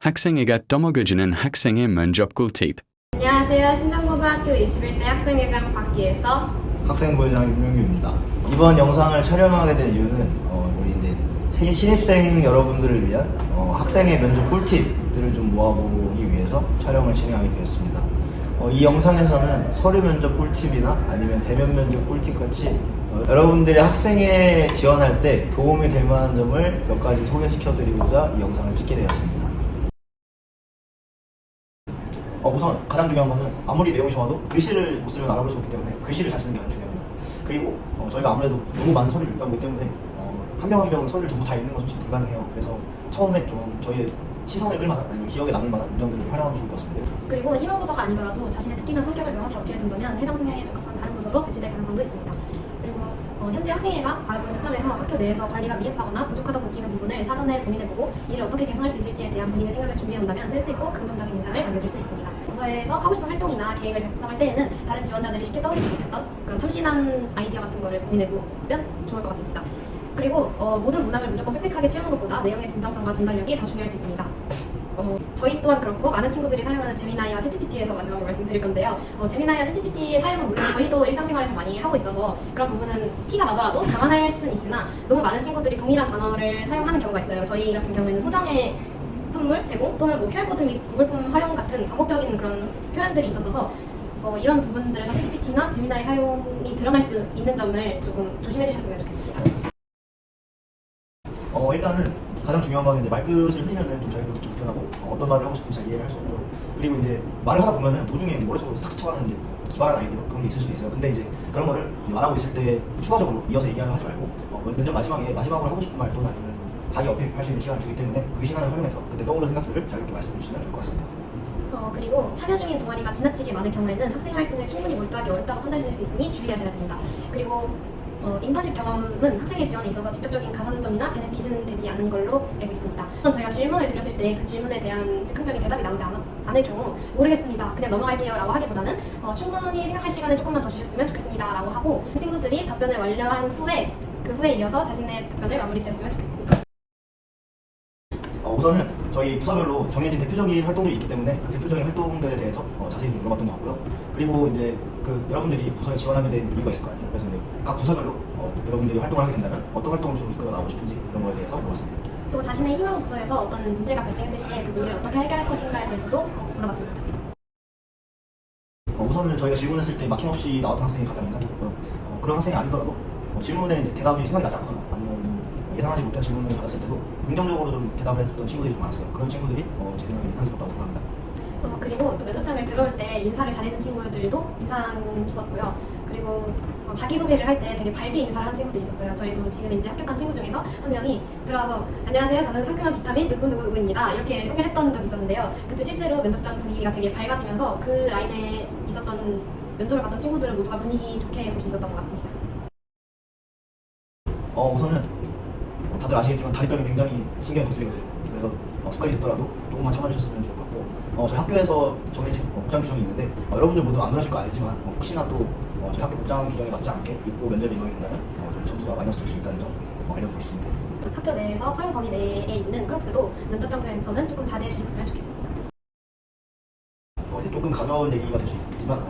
학생회가 떠먹여주는 학생의 면접 꿀팁. 안녕하세요. 신정고등학교 21대 학생회장 박기에서 학생부회장 윤명규입니다. 이번 영상을 촬영하게 된 이유는 우리 이제 신입생 여러분들을 위한 학생의 면접 꿀팁들을 좀 모아보기 위해서 촬영을 진행하게 되었습니다. 이 영상에서는 서류 면접 꿀팁이나 아니면 대면 면접 꿀팁 같이 여러분들이 학생회 지원할 때 도움이 될 만한 점을 몇 가지 소개시켜드리고자 이 영상을 찍게 되었습니다. 우선 가장 중요한 거는 아무리 내용이 좋아도 글씨를 못 쓰면 알아볼 수 없기 때문에 글씨를 잘 쓰는 게 가장 중요합니다. 그리고 저희가 아무래도 너무 많은 서류를 읽다 보기 때문에 한 명 한 명은 서류를 전부 다 읽는 건 솔직히 불가능해요. 그래서 처음에 좀 저희의 시선을 끌만한 아니면 기억에 남을 만한 문장들을 활용하면 좋을 것 같습니다. 그리고 희망 부서가 아니더라도 자신의 특기나 성격을 명확히 어필해 둔다면 해당 성향에 적합한 다른 부서로 배치될 가능성도 있습니다. 그리고 현재 학생회가 바라보는 시점에서 학교 내에서 관리가 미흡하거나 부족하다고 느끼는 부분을 사전에 고민해보고 이를 어떻게 개선할 수 있을지에 대한 본인의 생각을 준비해온다면 센스있고 긍정적인 인상을 남겨줄 수 있습니다. 부서에서 하고 싶은 활동이나 계획을 작성할 때에는 다른 지원자들이 쉽게 떠올리지 못했던 그런 참신한 아이디어 같은 거를 고민해보면 좋을 것 같습니다. 그리고 모든 문항을 무조건 빽빽하게 채우는 것보다 내용의 진정성과 전달력이 더 중요할 수 있습니다. 저희 또한 그렇고 많은 친구들이 사용하는 제미나이와 챗GPT에서 마지막으로 말씀드릴 건데요. 제미나이와 챗GPT의 사용은 물론 저희도 일상생활에서 많이 하고 있어서 그런 부분은 티가 나더라도 감안할 수는 있으나 너무 많은 친구들이 동일한 단어를 사용하는 경우가 있어요. 저희 같은 경우에는 소정의 선물 제공 또는 뭐 QR코드 및 구글폼 활용 같은 반복적인 그런 표현들이 있어서 이런 부분들에서 챗GPT나 제미나이 사용이 드러날 수 있는 점을 조금 조심해 주셨으면 좋겠습니다. 일단은 가장 중요한 거는 이제 말끝을 흘리면은 좀 저희도 듣기 불편하고 어떤 말을 하고 싶은지 잘 이해를 할 수 없고, 그리고 이제 말을 하다 보면은 도중에 머릿속으로 스탁 스쳐가는 이제 기발한 아이디어 그런 게 있을 수도 있어요. 근데 이제 그런 거를 말하고 있을 때 추가적으로 이어서 얘기하려 하지 말고 면접 마지막으로 하고 싶은 말 또는 아니면 자기 어필할 수 있는 시간을 주기 때문에 그 시간을 활용해서 그때 떠오르는 생각들을 자유롭게 말씀해 주시면 좋을 것 같습니다. 그리고 참여 중인 동아리가 지나치게 많은 경우에는 학생 활동에 충분히 몰두하기 어렵다고 판단될 수 있으니 주의하셔야 됩니다. 그리고 인턴십 경험은 학생회 지원에 있어서 직접적인 가산점이나 베네핏은 되지 않는 걸로 알고 있습니다. 저희가 질문을 드렸을 때 그 질문에 대한 즉흥적인 대답이 나오지 않을 경우 모르겠습니다, 그냥 넘어갈게요 라고 하기보다는 충분히 생각할 시간을 조금만 더 주셨으면 좋겠습니다 라고 하고 친구들이 답변을 완료한 후에 그 후에 이어서 자신의 답변을 마무리 지었으면 좋겠습니다. 우선은 저희 부서별로 정해진 대표적인 활동들이 있기 때문에 그 대표적인 활동들에 대해서 자세히 좀 물어봤던 것 같고요. 그리고 이제 여러분들이 부서에 지원하게 된 이유가 있을 거 아니에요. 그래서 이제 각 부서별로 여러분들이 활동을 하게 된다면 어떤 활동을 주로 이끌어 나가고 싶은지 그런 거에 대해서 물어봤습니다. 또 자신의 희망 부서에서 어떤 문제가 발생했을 시에 그 문제를 어떻게 해결할 것인가에 대해서도 물어봤습니다. 우선은 저희가 질문했을 때 막힘없이 나왔던 학생이 가장 인상 깊고요. 그런 학생이 아니더라도 질문에 이제 대답이 생각이 나지 않거나 아니면 예상하지 못한 질문을 받았을 때도 긍정적으로 좀 대답을 해줬던 친구들이 좀 많았어요. 그런 친구들이 제 생각에 인상 깊었다고 생각합니다. 그리고 또 면접장을 들어올 때 인사를 잘해준 친구들도 인상 깊었고요. 그리고 자기소개를 할 때 되게 밝게 인사를 한 친구들이 있었어요. 저희도 지금 이제 합격한 친구 중에서 한 명이 들어와서 안녕하세요, 저는 상큼한 비타민 누구누구누구입니다 이렇게 소개를 했던 적이 있었는데요. 그때 실제로 면접장 분위기가 되게 밝아지면서 그 라인에 있었던 면접을 봤던 친구들은 모두가 분위기 좋게 볼 수 있었던 것 같습니다. 우선은 다들 아시겠지만 다리떨이 굉장히 신경이 거슬리거든요. 그래서 습관이 됐더라도 조금만 참아주셨으면 좋을 것 같고, 저희 학교에서 정해진 복장 규정이 있는데 여러분들 모두 안 그러실 거 알지만 혹시나 또 저희 학교 복장 규정에 맞지 않게 입고 면접에 임하게 된다면 좀 점수가 마이너스 될 수 있다는 점 알려드리고 싶습니다. 학교 내에서 허용 범위 내에 있는 크록스도 면접 장소에서는 조금 자제해 주셨으면 좋겠습니다. 이제 조금 가벼운 얘기가 될 수 있지만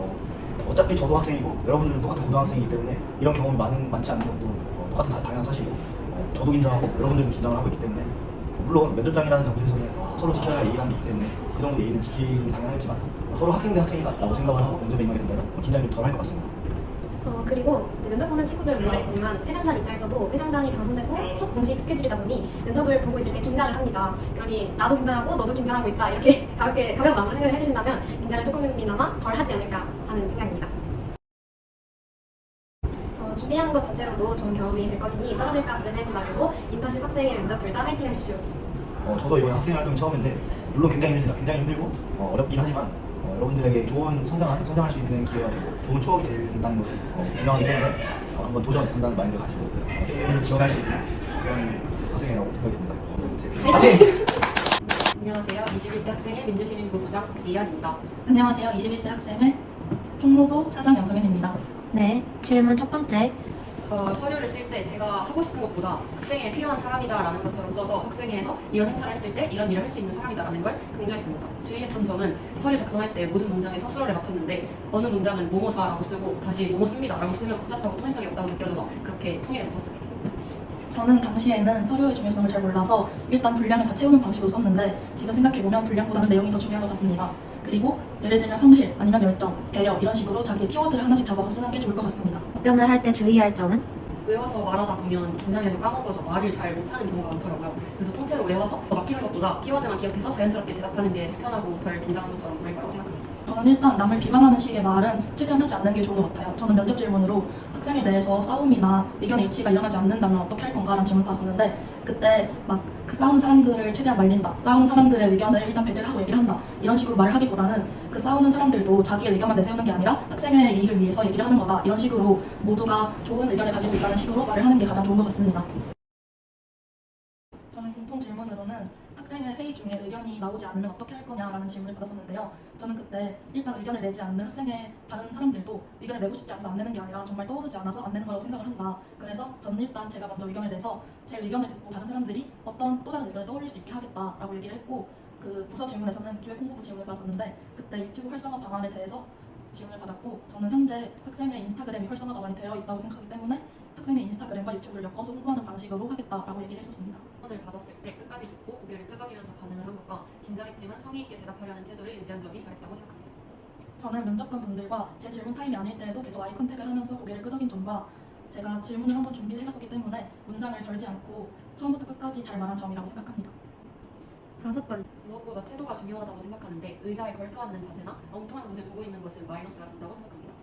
어차피 저도 학생이고 여러분들도 똑같은 고등학생이기 때문에 이런 경험이 많지 않은 것도 똑같은 당연한 사실이고, 저도 긴장하고 여러분들도 긴장을 하고 있기 때문에 물론 면접장이라는 장소에서는 서로 지켜야 할 예의라는 게 있기 때문에 그 정도 예의는 지키는 게 당연하겠지만 서로 학생 대 학생이다라고 생각을 하고 면접에 임하게 된다면 긴장이 좀 덜 할 것 같습니다. 그리고 면접 보는 친구들은 모르겠지만 회장단 입장에서도 회장단이 당선된 후 첫 공식 스케줄이다 보니 면접을 보고 있을 때 긴장을 합니다. 그러니 나도 긴장하고 너도 긴장하고 있다 이렇게 가벼운 마음으로 생각을 해주신다면 긴장을 조금이나마 덜 하지 않을까 하는 생각입니다. 준비하는 것 자체로도 좋은 경험이 될 것이니 떨어질까 불안해하지 말고 인턴십 학생의 면접 둘 다 화이팅 하십시오. 저도 이번에 학생 활동이 처음인데 물론 굉장히 힘듭니다. 굉장히 힘들고 어렵긴 하지만 여러분들에게 좋은 성장할 수 있는 기회가 되고 좋은 추억이 된다는 것을 분명하기 때문에 한번 도전한다는 마인드 가지고 충분히 지원할 수 있는 그런 학생이라고 생각이 듭니다. 화이팅! 안녕하세요. 21대 학생회 민주시민부 부장 박시연입니다. 안녕하세요. 21대 학생회 총무부 차장 영성현입니다. 네, 질문 첫 번째. 서류를 쓸 때 제가 하고 싶은 것보다 학생에 필요한 사람이다라는 것처럼 써서 학생회에서 이런 행사를 했을 때 이런 일을 할 수 있는 사람이다라는 걸 강조했습니다. 주의했던 점은 서류 작성할 때 모든 문장에 서술어를 맞췄는데 어느 문장은 뭐뭐다라고 쓰고 다시 뭐뭐 씁니다라고 쓰면 복잡하고 통일성이 없다고 느껴져서 그렇게 통일해서 썼습니다. 저는 당시에는 서류의 중요성을 잘 몰라서 일단 분량을 다 채우는 방식으로 썼는데 지금 생각해보면 분량보다는 내용이 더 중요한 것 같습니다. 그리고 예를 들면 성실, 아니면 열정, 배려 이런 식으로 자기의 키워드를 하나씩 잡아서 쓰는 게 좋을 것 같습니다. 답변을 할 때 주의할 점은? 외워서 말하다 보면 긴장해서 까먹어서 말을 잘 못하는 경우가 많더라고요. 그래서 통째로 외워서 막히는 것보다 키워드만 기억해서 자연스럽게 대답하는 게 편하고 덜 긴장한 것처럼 보일 거라고 생각합니다. 저는 일단 남을 비방하는 식의 말은 최대한 하지 않는 게 좋은 것 같아요. 저는 면접 질문으로 학생에 대해서 싸움이나 의견 일치가 일어나지 않는다면 어떻게 할 건가라는 질문을 받았었는데 그때 막 그 싸우는 사람들을 최대한 말린다. 싸우는 사람들의 의견을 일단 배제를 하고 얘기를 한다. 이런 식으로 말을 하기보다는 그 싸우는 사람들도 자기의 의견만 내세우는 게 아니라 학생의 이익을 위해서 얘기를 하는 거다. 이런 식으로 모두가 좋은 의견을 가지고 있다는 식으로 말을 하는 게 가장 좋은 것 같습니다. 저는 공통 질문으로는 학생회 회의 중에 의견이 나오지 않으면 어떻게 할 거냐라는 질문을 받았었는데요. 저는 그때 일단 의견을 내지 않는 학생회 다른 사람들도 의견을 내고 싶지 않아서 안 내는 게 아니라 정말 떠오르지 않아서 안 내는 거라고 생각을 한다. 그래서 저는 일단 제가 먼저 의견을 내서 제 의견을 듣고 다른 사람들이 어떤 또 다른 의견을 떠올릴 수 있게 하겠다라고 얘기를 했고 그 부서 질문에서는 기획홍보부 질문을 받았었는데 그때 유튜브 활성화 방안에 대해서 질문을 받았고 저는 현재 학생회 인스타그램이 활성화가 많이 되어 있다고 생각하기 때문에 학생의 인스타그램과 유튜브를 엮어서 홍보하는 방식으로 하겠다라고 얘기를 했었습니다. 질문을 받았을 때 끝까지 듣고 고개를 끄덕이면서 반응을 한 것과 긴장했지만 성의 있게 대답하려는 태도를 유지한 점이 잘했다고 생각합니다. 저는 면접관 분들과 제 질문 타임이 아닐 때에도 계속 아이 컨택을 하면서 고개를 끄덕인 점과 제가 질문을 한번 준비를 해갔었기 때문에 문장을 절지 않고 처음부터 끝까지 잘 말한 점이라고 생각합니다. 5번. 무엇보다 태도가 중요하다고 생각하는데 의자에 걸터앉는 자세나 엉뚱한 곳을 보고 있는 것은 마이너스가 된다고 생각합니다.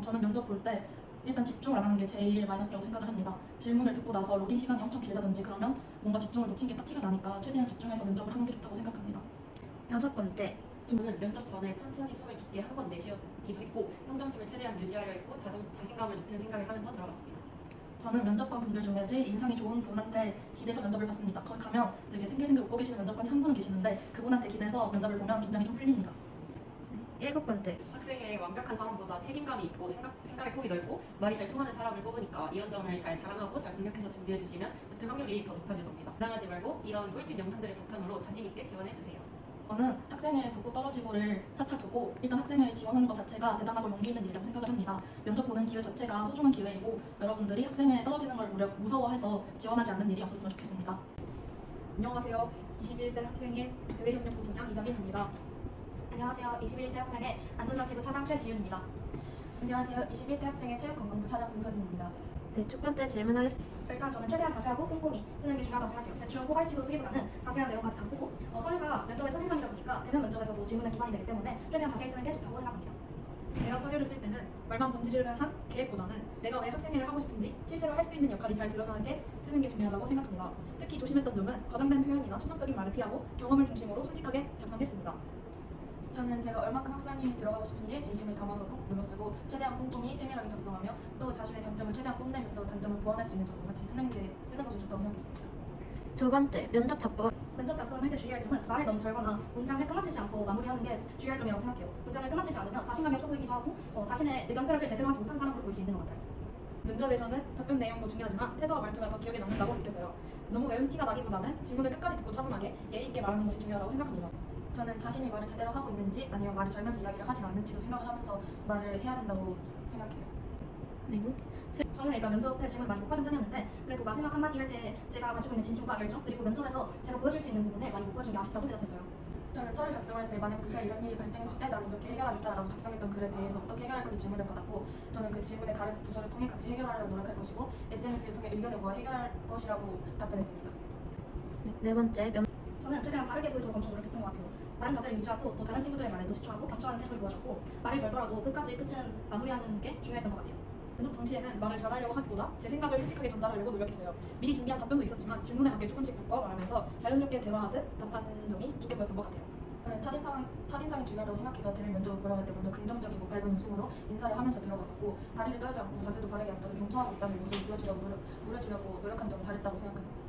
저는 면접 볼 때 일단 집중을 안 하는 게 제일 마이너스라고 생각을 합니다. 질문을 듣고 나서 로딩 시간이 엄청 길다든지 그러면 뭔가 집중을 놓친 게 딱 티가 나니까 최대한 집중해서 면접을 하는 게 좋다고 생각합니다. 6번째. 저는 면접 전에 천천히 숨을 깊게 한 번 내쉬기도 했고 평정심을 최대한 유지하려 했고 자신감을 높이는 생각을 하면서 들어갔습니다. 저는 면접관 분들 중에 제일 인상이 좋은 분한테 기대서 면접을 봤습니다. 거기 가면 되게 생글생글 웃고 계시는 면접관이 한 분은 계시는데 그분한테 기대서 면접을 보면 긴장이 좀 풀립니다. 7번째. 학생의 완벽한 사람보다 책임감이 있고 생각의 폭이 넓고 말이 잘 통하는 사람을 뽑으니까 이런 점을 잘 자랑하고 잘 공략해서 준비해 주시면 붙을 확률이 더 높아질 겁니다. 긴장하지 말고 이런 꿀팁 영상들을 바탕으로 자신 있게 지원해 주세요. 저는 학생회에 붙고 떨어지고를 차차 두고 일단 학생회에 지원하는 것 자체가 대단하고 용기 있는 일이라고 생각을 합니다. 면접 보는 기회 자체가 소중한 기회이고 여러분들이 학생회에 떨어지는 걸 무서워해서 지원하지 않는 일이 없었으면 좋겠습니다. 안녕하세요. 21대 학생회 대외협력부 부장 이자빈입니다. 안녕하세요. 21대 학생의 안전장치부 차장 최지윤입니다. 안녕하세요. 21대 학생회 체육관광부 차장 문서진입니다. 네, 첫 번째 질문하겠습니다. 일단 저는 최대한 자세하고 꼼꼼히 쓰는 게 중요하다고 생각해요. 대충 포괄식으로 쓰기보다는 자세한 내용까지 다 쓰고 서류가 면접의 첫인상이다 보니까 대면 면접에서도 질문에 기반이 되기 때문에 최대한 자세히 쓰는 게 좋다고 생각합니다. 제가 서류를 쓸 때는 말만 번지르르 한 계획보다는 내가 왜 학생회를 하고 싶은지 실제로 할 수 있는 역할이 잘 드러나게 쓰는 게 중요하다고 생각합니다. 특히 조심했던 점은 과장된 표현이나 추상적인 말을 피하고 경험을 중심으로 솔직하게 작성했습니다. 저는 제가 얼마큼 학생회에 들어가고 싶은지 진심을 담아서 꾹 눌러쓰고 최대한 꼼꼼히 세밀하게 작성하며 또 자신의 장점을 최대한 뽐내면서 단점을 보완할 수 있는 점을 같이 쓰는 것이 좋다고 생각했습니다. 2번째. 면접 답변. 면접 답변을 할 때 주의할 점은 말을 너무 절거나 문장을 끝마치지 않고 마무리하는 게 주의할 점이라고 생각해요. 문장을 끝마치지 않으면 자신감이 없어 보이기도 하고 자신의 의견 표력을 제대로 하지 못한 사람으로 보일 수 있는 것 같아요. 면접에서는 답변 내용도 중요하지만 태도와 말투가 더 기억에 남는다고 느꼈어요. 너무 외운 티가 나기보다는 질문을 끝까지 듣고 차분하게 예의 있게 말하는 것이 중요하다고 생각합니다. 저는 자신이 말을 제대로 하고 있는지 아니면 말을 절면서 이야기를 하지 않는지도 생각을 하면서 말을 해야 된다고 생각해요. 네. 저는 일단 면접에 질문 많이 못 받은 편이었는데 그래도 마지막 한마디 할 때 제가 가지고 있는 진심과 열정 그리고 면접에서 제가 보여줄 수 있는 부분을 많이 못 보여준 게 아쉽다고 대답했어요. 저는 서류 작성할 때 만약 부서에 이런 일이 발생했을 때 나는 이렇게 해결하겠다라고 작성했던 글에 대해서 어떻게 해결할 건지 질문을 받았고 저는 그 질문에 다른 부서를 통해 같이 해결하려고 노력할 것이고 SNS를 통해 의견을 모아 해결할 것이라고 답변했습니다. 네 번째. 저는 최대한 바르게 보이도록 엄청 노력했던 것 같아요. 바른 자세를 유지하고 또 다른 친구들의 말에도 집중하고 경청하는 태도를 보여줬고 말을 걸더라도 끝은 마무리하는 게 중요했던 것 같아요. 면접 당시에는 말을 잘하려고 하기보다 제 생각을 솔직하게 전달하려고 노력했어요. 미리 준비한 답변도 있었지만 질문에 맞게 조금씩 바꿔 말하면서 자연스럽게 대화하듯 답하는 점이 좋게 보였던 것 같아요. 저는 첫인상이 중요하다고 생각해서 대면 면접을 보러 갈 때 먼저 긍정적이고 밝은 웃음으로 인사를 하면서 들어갔었고 다리를 떨지 않고 자세도 바르게 앉아서 경청하고 있다는 모습을 보여주려고 노력한 점은 잘했다고 생각합니다.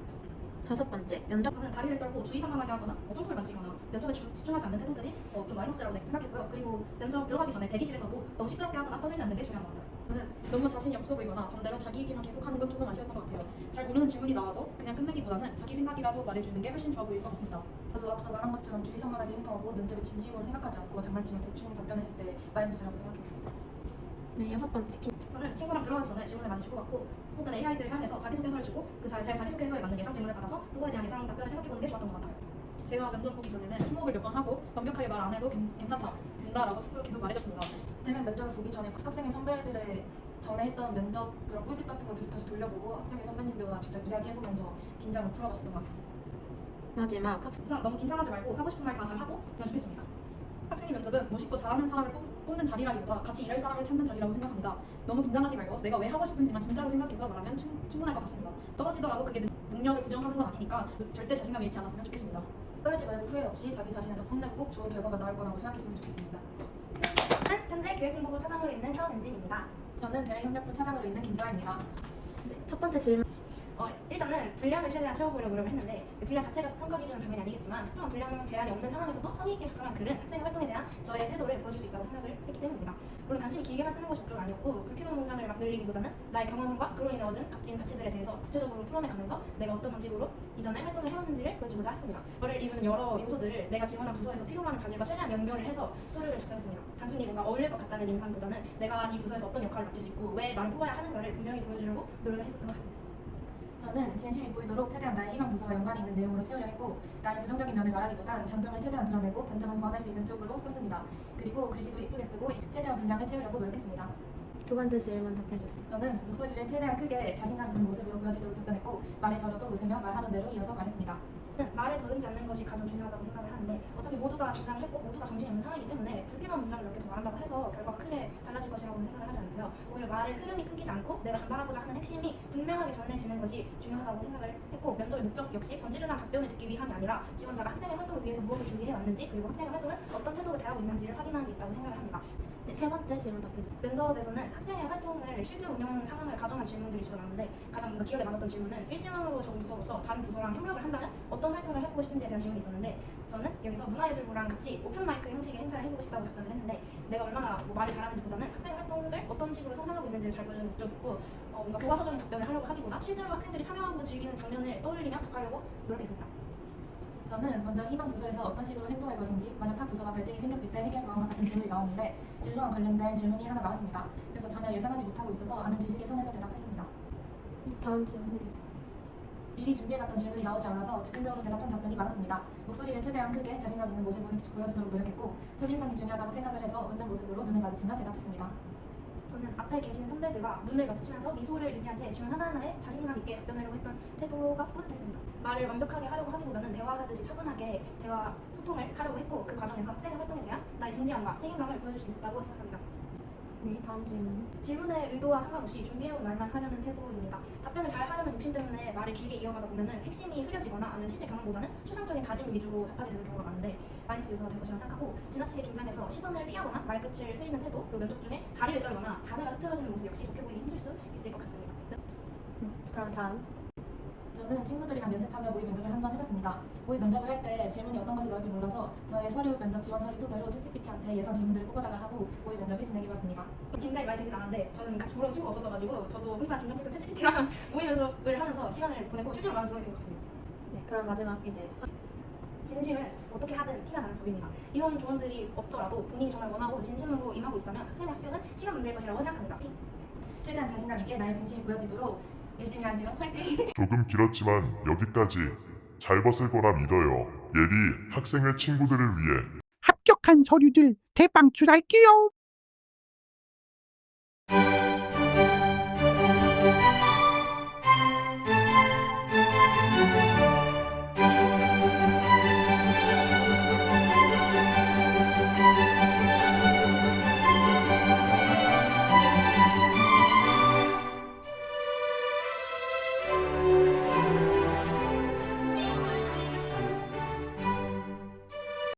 5번째. 면접. 저는 다리를 떨고 주의 산만하게 하거나 손톱을 만지거나 면접에 집중하지 않는 태도들이 좀 마이너스라고 생각했고요. 그리고 면접 들어가기 전에 대기실에서도 너무 시끄럽게 하거나 떠들지 않는 게 중요한 것 같아요. 저는 너무 자신이 없어 보이거나 반대로 자기 얘기만 계속하는 건 조금 아쉬웠던 것 같아요. 잘 모르는 질문이 나와도 그냥 끝내기보다는 자기 생각이라도 말해주는 게 훨씬 좋아 보일 것 같습니다. 저도 앞서 말한 것처럼 주의 산만하게 행동하고 면접을 진심으로 생각하지 않고 장난치며 대충 답변했을 때 마이너스라고 생각했습니다. 네, 여섯 번째. 저는 친구랑 들어가기 전에 질문을 많이 주고받고 혹은 AI들을 사용해서 자기소개서를 주고 제 자기소개서에 맞는 예상 질문을 받아서 그거에 대한 예상 답변을 생각해보는 게 좋았던 것 같아요. 제가 면접 보기 전에는 팀워크를 몇 번 하고 완벽하게 말 안 해도 괜찮다, 된다라고 스스로 계속 말해줬습니다. 대면 면접을 보기 전에 학생의 선배들의 전에 했던 면접 그런 꿀팁 같은 걸 계속 다시 돌려보고 학생의 선배님들과 직접 이야기해보면서 긴장을 풀어봤었던 것 같습니다. 마지막. 우선 너무 긴장하지 말고 하고 싶은 말 다 잘하고 그냥 좋겠습니다. 학생의 면접은 멋있고 잘하는 사람을 뽑는 자리라기보다 같이 일할 사람을 찾는 자리라고 생각합니다. 너무 긴장하지 말고 내가 왜 하고 싶은지만 진짜로 생각해서 말하면 충분할 것 같습니다. 떨어지더라도 그게 능력을 부정하는 건 아니니까 절대 자신감 잃지 않았으면 좋겠습니다. 떨지 말고 후회 없이 자기 자신을 더 뽐내고 꼭 좋은 결과가 나올 거라고 생각했으면 좋겠습니다. 현재 교육공보부 차장으로 있는 현은진입니다. 저는 대외협력부 차장으로 있는 김주아입니다. 네, 첫 번째 질문. 일단은 분량을 최대한 채워보려고 노력을 했는데 분량 자체가 평가 기준은 당연히 아니겠지만 특정한 분량 제한이 없는 상황에서도 성의 있게 작성한 글은 학생의 활동에 대한 저의 태도를 보여줄 수 있다고 생각을 했기 때문입니다. 물론 단순히 길게만 쓰는 것이 목적은 아니었고 불필요한 문장을 막 늘리기보다는 나의 경험과 그로 인해 얻은 값진 가치들에 대해서 구체적으로 풀어내가면서 내가 어떤 방식으로 이전에 활동을 해왔는지를 보여주고자 했습니다. 저를 이루는 여러 요소들을 내가 지원한 부서에서 필요로 하는 자질과 최대한 연결을 해서 서류를 작성했습니다. 단순히 뭔가 어울릴 것 같다는 인상보다는 내가 이 부서에서 어떤 역할을 맡을 수 있고 왜 나를 뽑아야 하는가를 분명히 보여주려고 노력을 했었던 것 같습니다. 저는 진심이 보이도록 최대한 나의 희망 부서와 연관이 있는 내용으로 채우려 했고 나의 부정적인 면을 말하기보단 장점을 최대한 드러내고 단점은 보완할 수 있는 쪽으로 썼습니다. 그리고 글씨도 이쁘게 쓰고 최대한 분량을 채우려고 노력했습니다. 두 번째 질문 답해주세요. 저는 목소리를 최대한 크게 자신감 있는 모습으로 보여지도록 답변했고 말에 저려도 웃으며 말하던 대로 이어서 말했습니다. 말을 더듬지 않는 것이 가장 중요하다고 생각을 하는데 어차피 모두가 긴장을 했고 모두가 정신이 없는 상황이기 때문에 불필요한 문장을 몇 개 더 말한다고 해서 결과가 크게 달라질 것이라고는 생각을 하지 않으세요. 오히려 말의 흐름이 끊기지 않고 내가 전달하고자 하는 핵심이 분명하게 전해지는 것이 중요하다고 생각을 했고 면접의 목적 역시 번지르르한 답변을 듣기 위함이 아니라 지원자가 학생의 활동을 위해서 무엇을 준비해 왔는지 그리고 학생의 활동을 어떤 태도로 대하고 있는지를 확인하는 데 있다고 생각을 합니다. 네, 세 번째 질문 답해주세요. 면접에서는 학생의 활동을 실제로 운영하는 상황을 가정한 질문들이 주로 나오는데 가장 뭔가 기억에 남았던 질문은 일지망으로 적은 부서로서 다른 부서랑 협력을 한다면 어떤 활동을 해보고 싶은지에 대한 질문이 있었는데 저는 여기서 문화예술부랑 같이 오픈마이크 형식의 행사를 해보고 싶다고 답변을 했는데 내가 얼마나 말을 잘하는지보다는 학생의 활동을 어떤 식으로 상상하고 있는지를 잘 보여주는 목적이었고 뭔가 교과서적인 답변을 하려고 하기보다 실제로 학생들이 참여하고 즐기는 장면을 떠올리며 답하려고 노력했습니다. 저는 먼저 희망 부서에서 어떤 식으로 행동할 것인지 만약 타 부서와 갈등이 생겼을 때 해결 방안과 같은 질문이 나왔는데 진로와 관련된 질문이 하나 나왔습니다. 그래서 전혀 예상하지 못하고 있어서 아는 지식의 선에서 대답했습니다. 다음 질문 해주세요. 미리 준비해놨던 질문이 나오지 않아서 즉흥적으로 대답한 답변이 많았습니다. 목소리를 최대한 크게 자신감 있는 모습을 보여주도록 노력했고 첫인상이 중요하다고 생각을 해서 웃는 모습으로 눈을 마주치며 대답했습니다. 저는 앞에 계신 선배들과 눈을 마주치면서 미소를 유지한 채 질문 하나하나에 자신감 있게 답변하려고 했던 태도가 뿌듯했습니다. 말을 완벽하게 하려고 하기보다는 대화하듯이 차분하게 대화 소통을 하려고 했고 그 과정에서 학생의 활동에 대한 나의 진지함과 책임감을 보여줄 수 있었다고 생각합니다. 네, 다음 질문. 질문의 의도와 상관없이 준비해온 말만 하려는 태도입니다. 답변을 잘 하려는 욕심 때문에 말을 길게 이어가다 보면 핵심이 흐려지거나 아니면 실제 경험보다는 추상적인 다짐 위주로 답하게 되는 경우가 많은데 마이너스 요소가 될 것이라 생각하고 지나치게 긴장해서 시선을 피하거나 말끝을 흐리는 태도 그리고 면접 중에 다리를 떨거나 자세가 흐트러지는 모습 역시 좋게 보이기 힘들 수 있을 것 같습니다. 그럼 다음. 저는 친구들이랑 연습하며 모의 면접을 한 번 해봤습니다. 모의 면접을 할 때 질문이 어떤 것이 나올지 몰라서 저의 서류 면접 지원 서류 토대로 챗GPT한테 예상 질문들을 뽑아달라 하고 모의 면접을 진행해봤습니다. 굉장히 많이 되진 않았는데 저는 같이 보러 온 친구가 없었어가지고 저도 혼자 긴장풀 챗GPT랑 모의 면접을 하면서 시간을 보내고 실제로 많은 도움이 된 것 같습니다. 네, 그럼 마지막 이제 진심은 어떻게 하든 티가 나는 법입니다. 이런 조언들이 없더라도 본인이 정말 원하고 진심으로 임하고 있다면 학생의 합격은 시간 문제일 것이라고 생각합니다. 최대한 자신감 있게 나의 진심이 보여지도록 열심히 하세요. 화이팅! 조금 길었지만 여기까지 잘 봤을 거라 믿어요. 예리 학생의 친구들을 위해 합격한 서류들 대방출할게요.